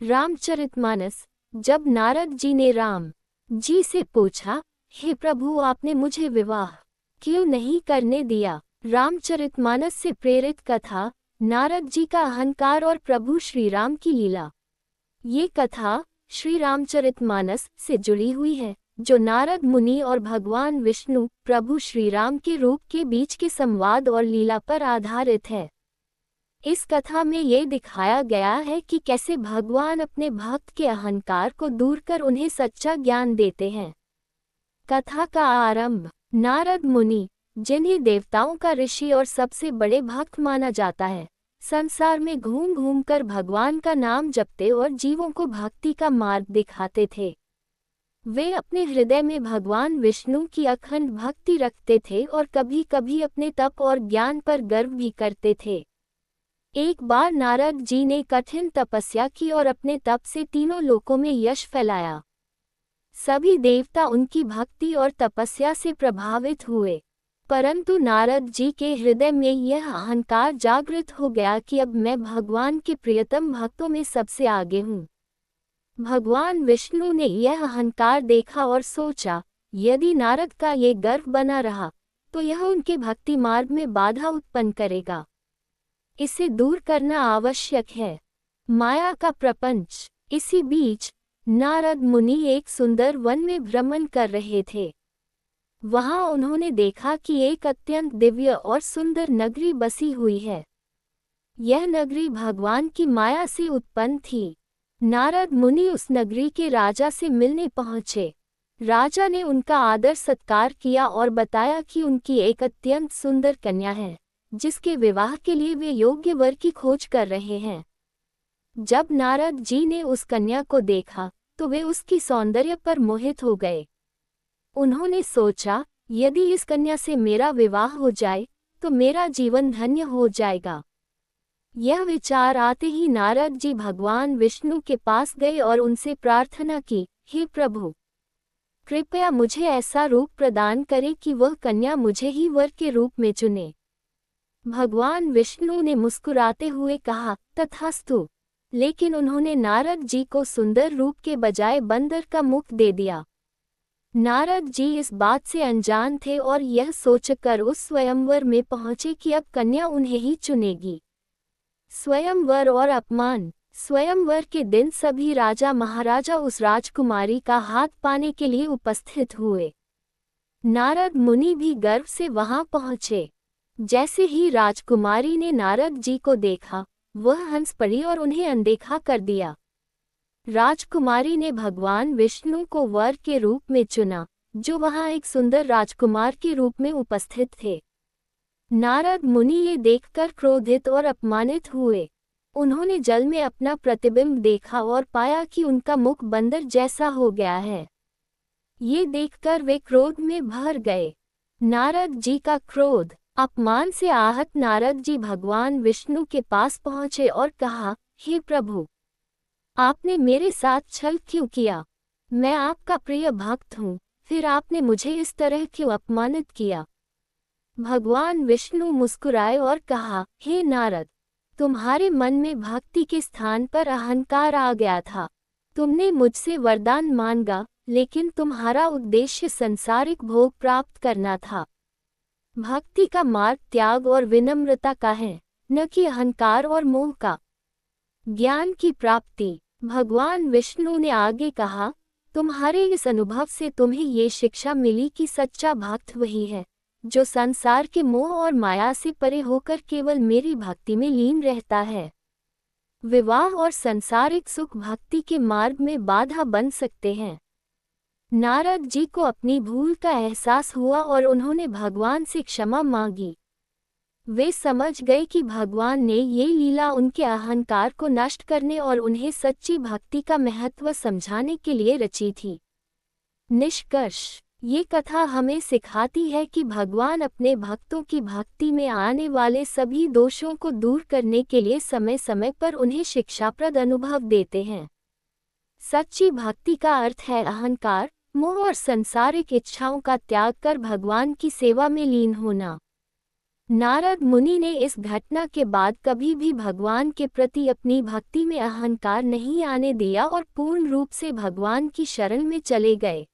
रामचरितमानस। जब नारद जी ने राम जी से पूछा, हे प्रभु, आपने मुझे विवाह क्यों नहीं करने दिया? रामचरितमानस से प्रेरित कथा, नारद जी का अहंकार और प्रभु श्री राम की लीला। ये कथा श्री रामचरितमानस से जुड़ी हुई है, जो नारद मुनि और भगवान विष्णु प्रभु श्री राम के रूप के बीच के संवाद और लीला पर आधारित है। इस कथा में ये दिखाया गया है कि कैसे भगवान अपने भक्त के अहंकार को दूर कर उन्हें सच्चा ज्ञान देते हैं। कथा का आरंभ, नारद मुनि, जिन्हें देवताओं का ऋषि और सबसे बड़े भक्त माना जाता है, संसार में घूम घूम कर भगवान का नाम जपते और जीवों को भक्ति का मार्ग दिखाते थे। वे अपने हृदय में भगवान विष्णु की अखंड भक्ति रखते थे और कभी कभी अपने तप और ज्ञान पर गर्व भी करते थे। एक बार नारद जी ने कठिन तपस्या की और अपने तप से तीनों लोकों में यश फैलाया। सभी देवता उनकी भक्ति और तपस्या से प्रभावित हुए, परंतु नारद जी के हृदय में यह अहंकार जागृत हो गया कि अब मैं भगवान के प्रियतम भक्तों में सबसे आगे हूँ। भगवान विष्णु ने यह अहंकार देखा और सोचा, यदि नारद का ये गर्व बना रहा तो यह उनके भक्ति मार्ग में बाधा उत्पन्न करेगा। इसे दूर करना आवश्यक है। माया का प्रपंच। इसी बीच नारद मुनि एक सुंदर वन में भ्रमण कर रहे थे। वहां उन्होंने देखा कि एक अत्यंत दिव्य और सुंदर नगरी बसी हुई है। यह नगरी भगवान की माया से उत्पन्न थी। नारद मुनि उस नगरी के राजा से मिलने पहुंचे। राजा ने उनका आदर सत्कार किया और बताया कि उनकी एक अत्यंत सुंदर कन्या है, जिसके विवाह के लिए वे योग्य वर की खोज कर रहे हैं। जब नारद जी ने उस कन्या को देखा तो वे उसकी सौंदर्य पर मोहित हो गए। उन्होंने सोचा, यदि इस कन्या से मेरा विवाह हो जाए तो मेरा जीवन धन्य हो जाएगा। यह विचार आते ही नारद जी भगवान विष्णु के पास गए और उनसे प्रार्थना की, हे प्रभु, कृपया मुझे ऐसा रूप प्रदान करें कि वह कन्या मुझे ही वर के रूप में चुने। भगवान विष्णु ने मुस्कुराते हुए कहा, तथास्तु। लेकिन उन्होंने नारद जी को सुंदर रूप के बजाय बंदर का मुख दे दिया। नारद जी इस बात से अनजान थे और यह सोचकर उस स्वयंवर में पहुंचे कि अब कन्या उन्हें ही चुनेगी। स्वयंवर और अपमान। स्वयंवर के दिन सभी राजा महाराजा उस राजकुमारी का हाथ पाने के लिए उपस्थित हुए। नारद मुनि भी गर्व से वहां पहुंचे। जैसे ही राजकुमारी ने नारद जी को देखा, वह हंस पड़ी और उन्हें अनदेखा कर दिया। राजकुमारी ने भगवान विष्णु को वर के रूप में चुना, जो वहां एक सुंदर राजकुमार के रूप में उपस्थित थे। नारद मुनि ये देखकर क्रोधित और अपमानित हुए। उन्होंने जल में अपना प्रतिबिंब देखा और पाया कि उनका मुख बंदर जैसा हो गया है। ये देखकर वे क्रोध में भर गए। नारद जी का क्रोध। अपमान से आहत नारद जी भगवान विष्णु के पास पहुंचे और कहा, हे प्रभु, आपने मेरे साथ छल क्यों किया? मैं आपका प्रिय भक्त हूँ, फिर आपने मुझे इस तरह क्यों अपमानित किया? भगवान विष्णु मुस्कुराए और कहा, हे नारद, तुम्हारे मन में भक्ति के स्थान पर अहंकार आ गया था। तुमने मुझसे वरदान मांगा, लेकिन तुम्हारा उद्देश्य सांसारिक भोग प्राप्त करना था। भक्ति का मार्ग त्याग और विनम्रता का है, न कि अहंकार और मोह का। ज्ञान की प्राप्ति। भगवान विष्णु ने आगे कहा, तुम्हारे इस अनुभव से तुम्हें ये शिक्षा मिली कि सच्चा भक्त वही है जो संसार के मोह और माया से परे होकर केवल मेरी भक्ति में लीन रहता है। विवाह और सांसारिक सुख भक्ति के मार्ग में बाधा बन सकते हैं। नारद जी को अपनी भूल का एहसास हुआ और उन्होंने भगवान से क्षमा मांगी। वे समझ गए कि भगवान ने ये लीला उनके अहंकार को नष्ट करने और उन्हें सच्ची भक्ति का महत्व समझाने के लिए रची थी। निष्कर्ष। ये कथा हमें सिखाती है कि भगवान अपने भक्तों की भक्ति में आने वाले सभी दोषों को दूर करने के लिए समय समय पर उन्हें शिक्षाप्रद अनुभव देते हैं। सच्ची भक्ति का अर्थ है अहंकार, मोह और सांसारिक इच्छाओं का त्याग कर भगवान की सेवा में लीन होना। नारद मुनि ने इस घटना के बाद कभी भी भगवान के प्रति अपनी भक्ति में अहंकार नहीं आने दिया और पूर्ण रूप से भगवान की शरण में चले गए।